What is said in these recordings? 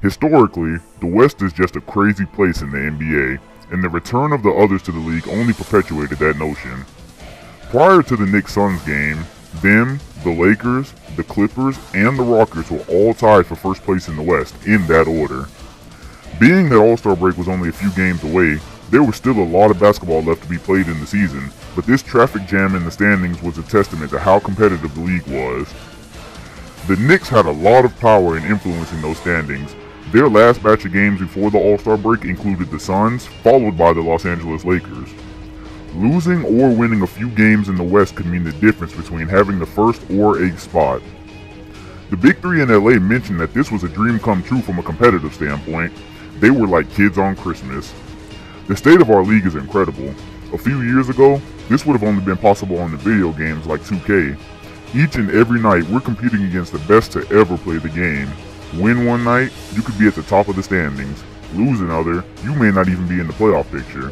Historically, the West is just a crazy place in the NBA, and the return of the others to the league only perpetuated that notion. Prior to the Knicks-Suns game, them, the Lakers, the Clippers, and the Rockets were all tied for first place in the West, in that order. Being that All-Star break was only a few games away, there was still a lot of basketball left to be played in the season, but this traffic jam in the standings was a testament to how competitive the league was. The Knicks had a lot of power in influencing those standings. Their last batch of games before the All-Star break included the Suns, followed by the Los Angeles Lakers. Losing or winning a few games in the West could mean the difference between having the first or 8th spot. The Big Three in LA mentioned that this was a dream come true from a competitive standpoint. They were like kids on Christmas. The state of our league is incredible. A few years ago, this would have only been possible on the video games like 2K. Each and every night, we're competing against the best to ever play the game. Win one night, you could be at the top of the standings. Lose another, you may not even be in the playoff picture.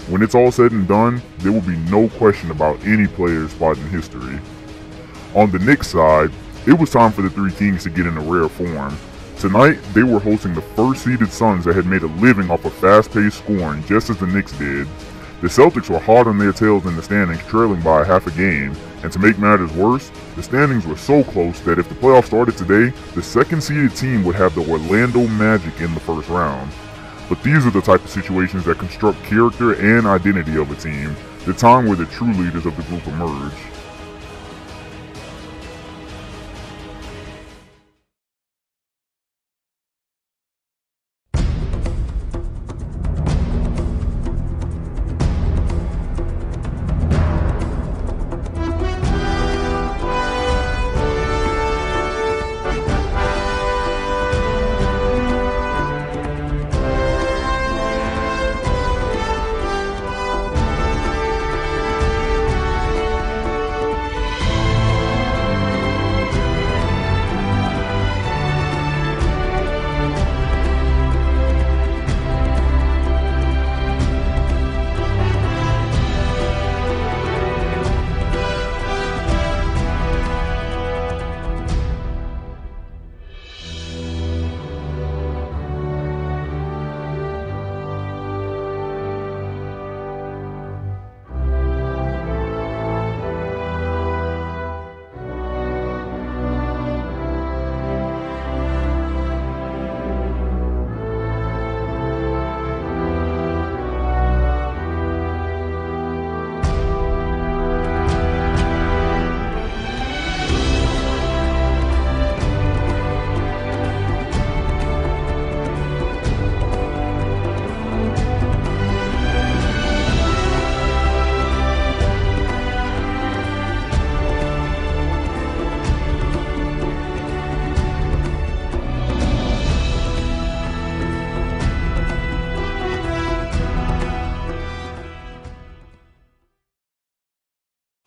When it's all said and done, there will be no question about any player's spot in history. On the Knicks side, it was time for the Three Kings to get in a rare form. Tonight, they were hosting the first-seeded Suns that had made a living off of fast-paced scoring just as the Knicks did. The Celtics were hot on their tails in the standings, trailing by half a game, and to make matters worse, the standings were so close that if the playoffs started today, the second-seeded team would have the Orlando Magic in the first round. But these are the type of situations that construct character and identity of a team, the time where the true leaders of the group emerge.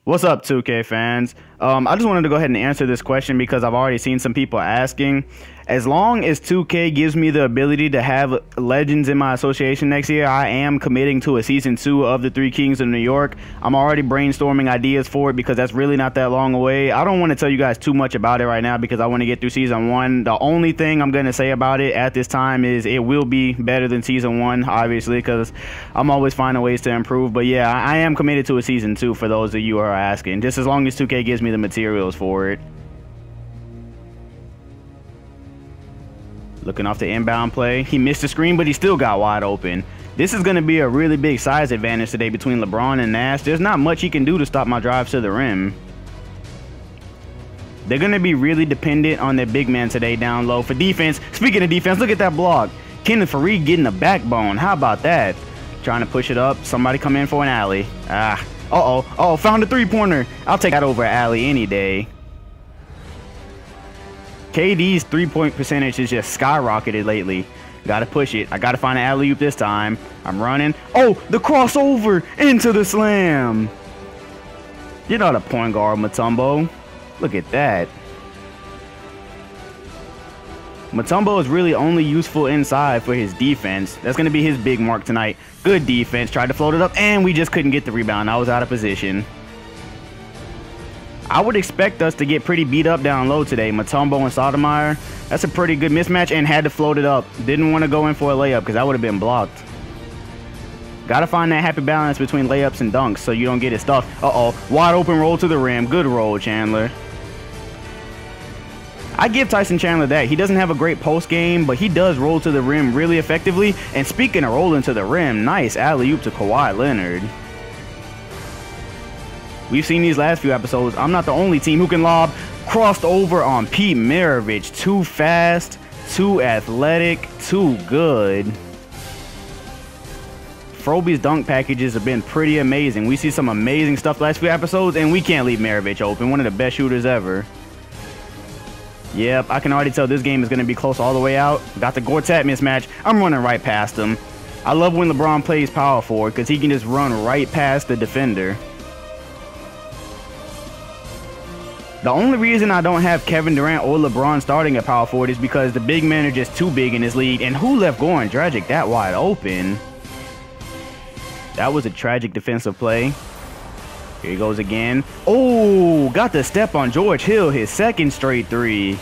What's up, 2K fans? I just wanted to go ahead and answer this question because I've already seen some people asking. As long as 2K gives me the ability to have legends in my association next year, I am committing to a Season 2 of the Three Kings of New York. I'm already brainstorming ideas for it because that's really not that long away. I don't want to tell you guys too much about it right now because I want to get through Season 1. The only thing I'm going to say about it at this time is it will be better than Season 1, obviously, because I'm always finding ways to improve. But yeah, I am committed to a Season 2 for those of you who are asking, just as long as 2K gives me the materials for it. Looking off the inbound play. He missed the screen, but he still got wide open. This is going to be a really big size advantage today between LeBron and Nash. There's not much he can do to stop my drives to the rim. They're going to be really dependent on their big man today down low for defense. Speaking of defense, look at that block. Kenneth Faried getting a backbone. How about that? Trying to push it up. Somebody come in for an alley. Oh, found a three-pointer. I'll take that over an alley any day. KD's three-point percentage has just skyrocketed lately. Gotta push it. I gotta find an alley-oop this time. I'm running. Oh, the crossover into the slam. You're not a point guard, Mutombo. Look at that. Mutombo is really only useful inside for his defense. That's going to be his big mark tonight. Good defense. Tried to float it up, and we just couldn't get the rebound. I was out of position. I would expect us to get pretty beat up down low today. Mutombo and Sotomayor. That's a pretty good mismatch, and had to float it up. Didn't want to go in for a layup because that would have been blocked. Got to find that happy balance between layups and dunks so you don't get it stuffed. Uh-oh. Wide open roll to the rim. Good roll, Chandler. I give Tyson Chandler that. He doesn't have a great post game, but he does roll to the rim really effectively. And speaking of rolling to the rim, nice alley-oop to Kawhi Leonard. We've seen these last few episodes. I'm not the only team who can lob. Crossed over on Pete Maravich. Too fast, too athletic, too good. Froby's dunk packages have been pretty amazing. We see some amazing stuff the last few episodes, and we can't leave Maravich open. One of the best shooters ever. Yep, I can already tell this game is going to be close all the way out. Got the Gortat mismatch. I'm running right past him. I love when LeBron plays power forward because he can just run right past the defender. The only reason I don't have Kevin Durant or LeBron starting at power forward is because the big men are just too big in this league. And who left Goran Dragic that wide open? That was a tragic defensive play. Here he goes again. Oh, got the step on George Hill, his second straight three.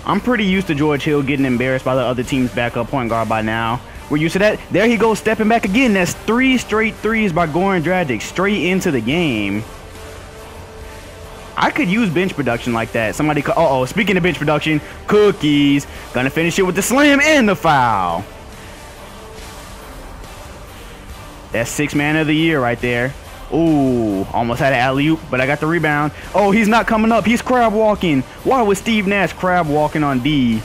I'm pretty used to George Hill getting embarrassed by the other team's backup point guard by now. We're used to that. There he goes, stepping back again. That's 3 straight threes by Goran Dragic, straight into the game. I could use bench production like that. Somebody could, uh-oh, speaking of bench production, Cookies. Gonna finish it with the slam and the foul. That's 6th man of the year right there. Ooh, almost had an alley-oop, but I got the rebound. Oh, he's not coming up. He's crab walking. Why was Steve Nash crab walking on D?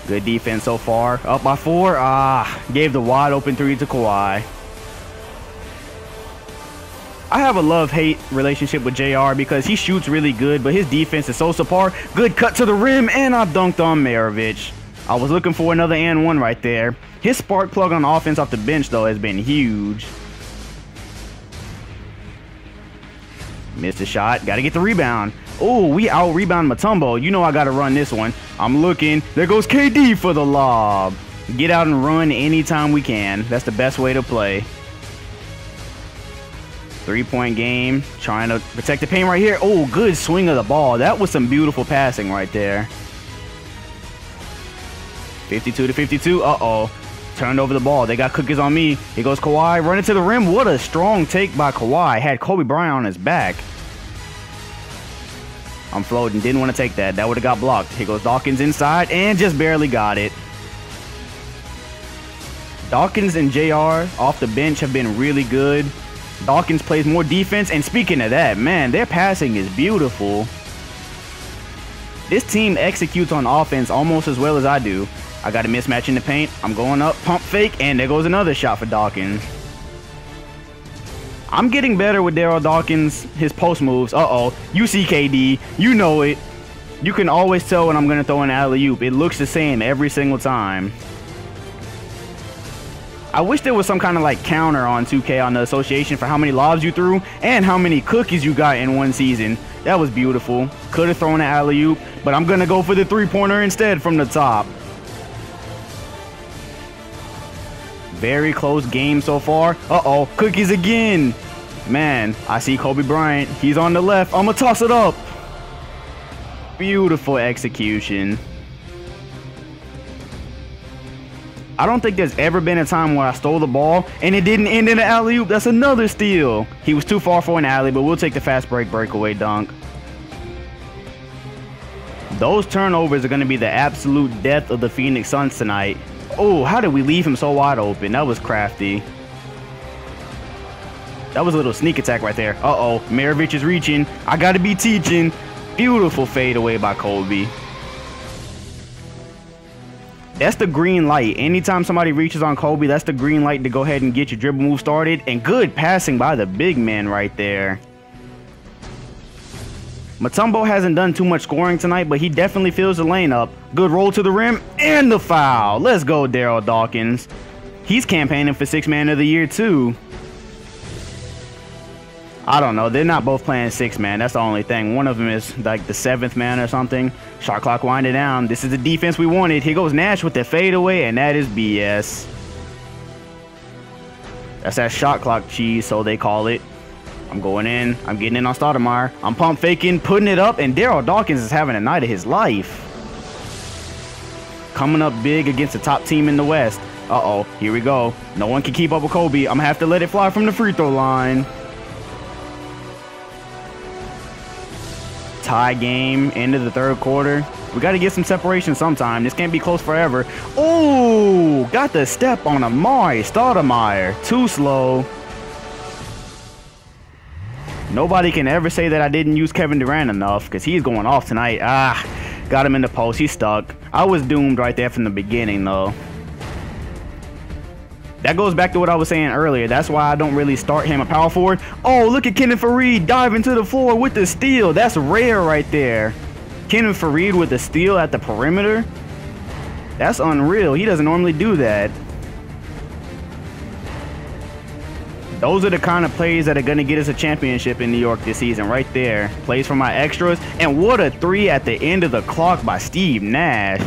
Good defense so far. Up by 4. Gave the wide open 3 to Kawhi. I have a love-hate relationship with JR because he shoots really good, but his defense is so subpar. Good cut to the rim, and I dunked on Maravich. I was looking for another and one right there. His spark plug on offense off the bench, though, has been huge. Missed a shot. Got to get the rebound. Oh, we out-rebound Mutombo. You know I got to run this one. I'm looking. There goes KD for the lob. Get out and run anytime we can. That's the best way to play. 3-point game. Trying to protect the paint right here. Oh, good swing of the ball. That was some beautiful passing right there. 52 to 52. Uh-oh. Turned over the ball. They got Cookies on me. Here goes Kawhi. Running to the rim. What a strong take by Kawhi. Had Kobe Bryant on his back. I'm floating. Didn't want to take that. That would have got blocked. Here goes Dawkins inside and just barely got it. Dawkins and JR off the bench have been really good. Dawkins plays more defense. And speaking of that, man, their passing is beautiful. This team executes on offense almost as well as I do. I got a mismatch in the paint. I'm going up, pump fake, and there goes another shot for Dawkins. I'm getting better with Daryl Dawkins, his post moves. Uh-oh, you see KD, you know it. You can always tell when I'm going to throw an alley-oop. It looks the same every single time. I wish there was some kind of like counter on 2K on the association for how many lobs you threw and how many cookies you got in one season. That was beautiful. Could have thrown an alley-oop, but I'm going to go for the three-pointer instead from the top. Very close game so far. Uh-oh, cookies again. Man, I see Kobe Bryant. He's on the left. I'm going to toss it up. Beautiful execution. I don't think there's ever been a time where I stole the ball and it didn't end in an alley-oop. That's another steal. He was too far for an alley, but we'll take the fast break breakaway dunk. Those turnovers are going to be the absolute death of the Phoenix Suns tonight. Oh, how did we leave him so wide open? That was crafty. That was a little sneak attack right there. Uh-oh, Maravich is reaching. I got to be teaching. Beautiful fadeaway by Kobe. That's the green light. Anytime somebody reaches on Kobe, that's the green light to go ahead and get your dribble move started. And good passing by the big man right there. Mutombo hasn't done too much scoring tonight, but he definitely fills the lane up. Good roll to the rim and the foul. Let's go, Daryl Dawkins. He's campaigning for 6th man of the year too. I don't know. They're not both playing 6th man. That's the only thing. One of them is like the 7th man or something. Shot clock winding down. This is the defense we wanted. Here goes Nash with the fadeaway, and that is BS. That's that shot clock cheese, so they call it. I'm going in. I'm getting in on Stoudemire. I'm pump faking, putting it up, and Daryl Dawkins is having a night of his life. Coming up big against the top team in the West. Uh-oh, here we go. No one can keep up with Kobe. I'm gonna have to let it fly from the free throw line. Tie game, end of the third quarter. We got to get some separation sometime. This can't be close forever. Oh, got the step on Amari Stoudemire. Too slow. Nobody can ever say that I didn't use Kevin Durant enough because he's going off tonight. Ah, got him in the post. He's stuck. I was doomed right there from the beginning, though. That goes back to what I was saying earlier. That's why I don't really start him a power forward. Oh, look at Kenneth Faried diving to the floor with the steal. That's rare right there. Kenneth Faried with the steal at the perimeter. That's unreal. He doesn't normally do that. Those are the kind of plays that are going to get us a championship in New York this season right there. Plays for my extras. And what a three at the end of the clock by Steve Nash.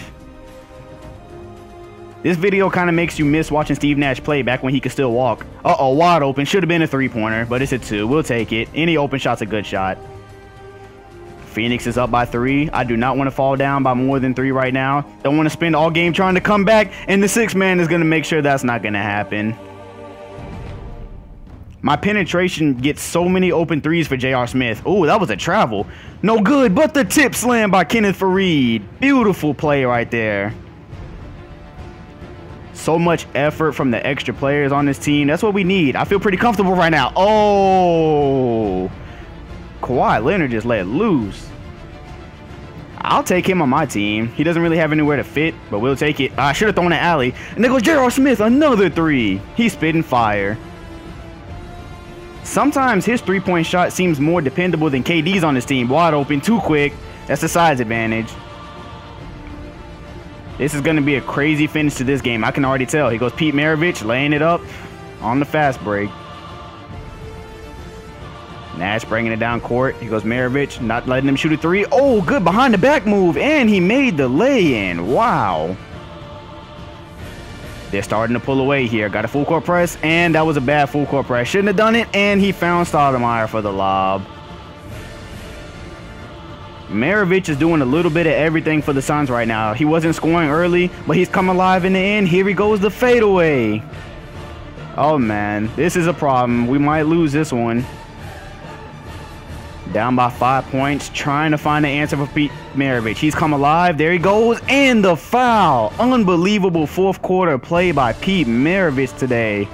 This video kind of makes you miss watching Steve Nash play back when he could still walk. Uh-oh, wide open. Should have been a three-pointer, but it's a two. We'll take it. Any open shot's a good shot. Phoenix is up by 3. I do not want to fall down by more than 3 right now. Don't want to spend all game trying to come back, and the 6th man is going to make sure that's not going to happen. My penetration gets so many open threes for J.R. Smith. Oh, that was a travel. No good, but the tip slam by Kenneth Faried. Beautiful play right there. So much effort from the extra players on this team. That's what we need. I feel pretty comfortable right now. Oh, Kawhi Leonard just let loose. I'll take him on my team. He doesn't really have anywhere to fit, but we'll take it. I should have thrown an alley. And there goes J.R. Smith, another 3. He's spitting fire. Sometimes his three-point shot seems more dependable than KD's on his team. Wide open, too quick. That's the size advantage. This is going to be a crazy finish to this game. I can already tell. Here goes Pete Maravich laying it up on the fast break. Nash bringing it down court. Here goes Maravich, not letting him shoot a 3. Oh, good behind the back move, and he made the lay-in. Wow. They're starting to pull away here. Got a full court press, and that was a bad full court press. Shouldn't have done it, and he found Stoudemire for the lob. Maravich is doing a little bit of everything for the Suns right now. He wasn't scoring early, but he's come alive in the end. Here he goes, the fadeaway. Oh, man. This is a problem. We might lose this one. Down by 5 points, trying to find the answer for Pete Maravich. He's come alive. There he goes, and the foul. Unbelievable fourth quarter play by Pete Maravich today.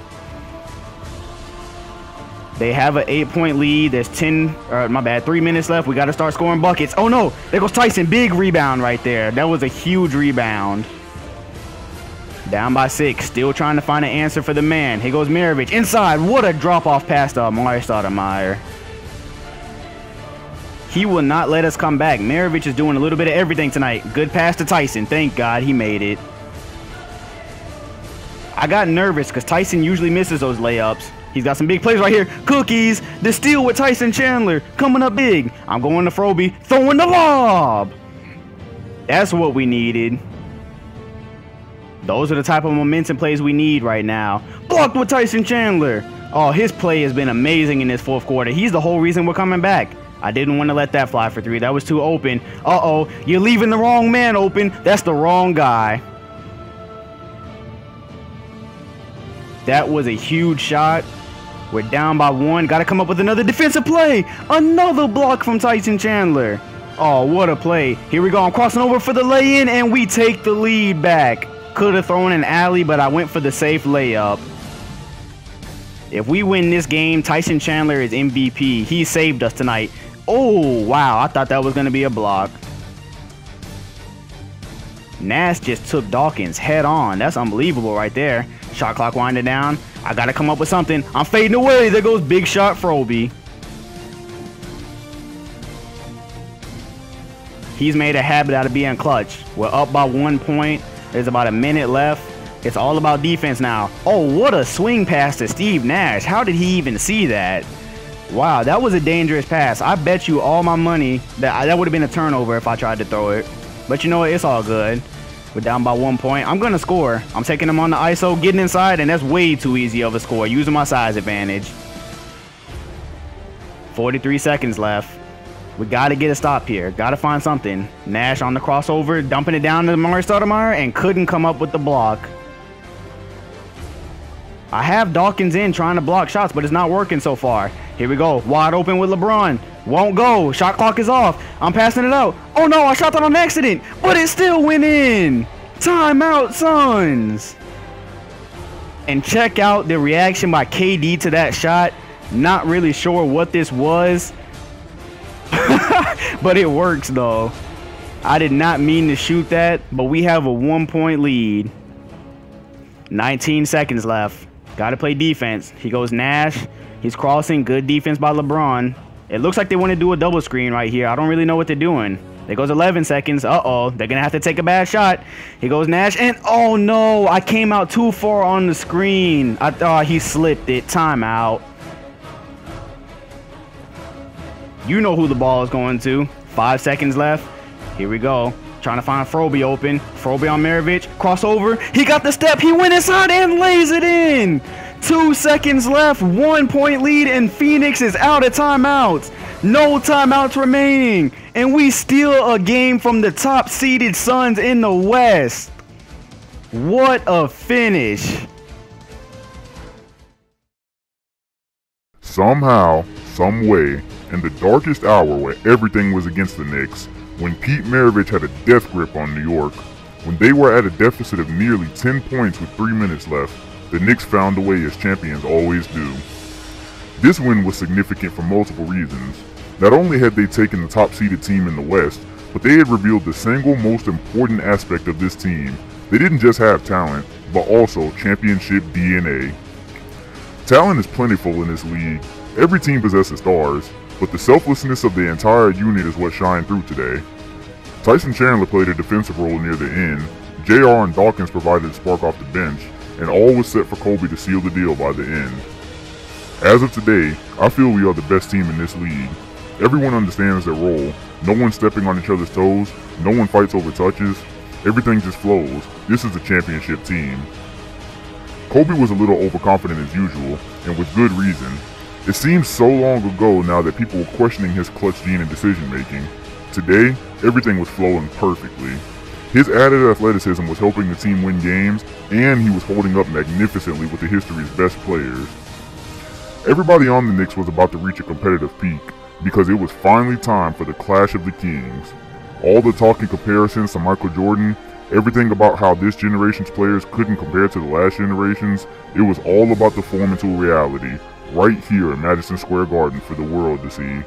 They have an 8-point lead. There's 3 minutes left. We got to start scoring buckets. Oh, no. There goes Tyson. Big rebound right there. That was a huge rebound. Down by 6. Still trying to find an answer for the man. Here goes Maravich. Inside. What a drop-off pass to Amari Stoudemire. He will not let us come back. Maravich is doing a little bit of everything tonight. Good pass to Tyson. Thank God he made it. I got nervous because Tyson usually misses those layups. He's got some big plays right here. Cookies. The steal with Tyson Chandler. Coming up big. I'm going to Froby. Throwing the lob. That's what we needed. Those are the type of momentum plays we need right now. Blocked with Tyson Chandler. Oh, his play has been amazing in this fourth quarter. He's the whole reason we're coming back. I didn't want to let that fly for 3. That was too open. Uh-oh. You're leaving the wrong man open. That's the wrong guy. That was a huge shot. We're down by 1. Got to come up with another defensive play. Another block from Tyson Chandler. Oh, what a play. Here we go. I'm crossing over for the lay-in, and we take the lead back. Could have thrown an alley, but I went for the safe layup. If we win this game, Tyson Chandler is MVP. He saved us tonight. Oh, wow. I thought that was going to be a block. Nash just took Dawkins head on. That's unbelievable right there. Shot clock winding down. I got to come up with something. I'm fading away. There goes big shot Froby. He's made a habit out of being clutch. We're up by 1 point. There's about a minute left. It's all about defense now. Oh, what a swing pass to Steve Nash. How did he even see that? Wow, that was a dangerous pass. I bet you all my money that would have been a turnover if I tried to throw it. But you know what? It's all good. We're down by 1 point. I'm going to score. I'm taking him on the ISO, getting inside, and that's way too easy of a score, using my size advantage. 43 seconds left. We got to get a stop here. Got to find something. Nash on the crossover, dumping it down to Amar'e Stoudemire, and couldn't come up with the block. I have Dawkins in trying to block shots, but it's not working so far. Here we go. Wide open with LeBron. Won't go. Shot clock is off. I'm passing it out. Oh no, I shot that on accident, but it still went in. Timeout, Suns. And check out the reaction by KD to that shot. Not really sure what this was, but it works though. I did not mean to shoot that, but we have a 1-point lead. 19 seconds left. Got to play defense. He goes Nash. He's crossing. Good defense by LeBron. It looks like they want to do a double screen right here. I don't really know what they're doing. There goes 11 seconds. Uh-oh. They're going to have to take a bad shot. He goes Nash. And oh, no. I came out too far on the screen. I thought he slipped it. Timeout. You know who the ball is going to. 5 seconds left. Here we go. Trying to find Froby open. Froby on Maravich. Crossover. He got the step. He went inside and lays it in. 2 seconds left. 1-point lead, and Phoenix is out of timeouts. No timeouts remaining. And we steal a game from the top-seeded Suns in the West. What a finish. Somehow, some way, in the darkest hour where everything was against the Knicks, when Pete Maravich had a death grip on New York, when they were at a deficit of nearly 10 points with 3 minutes left, the Knicks found a way, as champions always do. This win was significant for multiple reasons. Not only had they taken the top-seeded team in the West, but they had revealed the single most important aspect of this team. They didn't just have talent, but also championship DNA. Talent is plentiful in this league. Every team possesses stars, but the selflessness of the entire unit is what shined through today. Tyson Chandler played a defensive role near the end, JR and Dawkins provided a spark off the bench, and all was set for Kobe to seal the deal by the end. As of today, I feel we are the best team in this league. Everyone understands their role, no one's stepping on each other's toes, no one fights over touches, everything just flows. This is a championship team. Kobe was a little overconfident as usual, and with good reason. It seems so long ago now that people were questioning his clutch gene and decision making. Today, everything was flowing perfectly. His added athleticism was helping the team win games, and he was holding up magnificently with the history's best players. Everybody on the Knicks was about to reach a competitive peak, because it was finally time for the Clash of the Kings. All the talk and comparisons to Michael Jordan, everything about how this generation's players couldn't compare to the last generation's, it was all about to form into a reality, right here in Madison Square Garden for the world to see.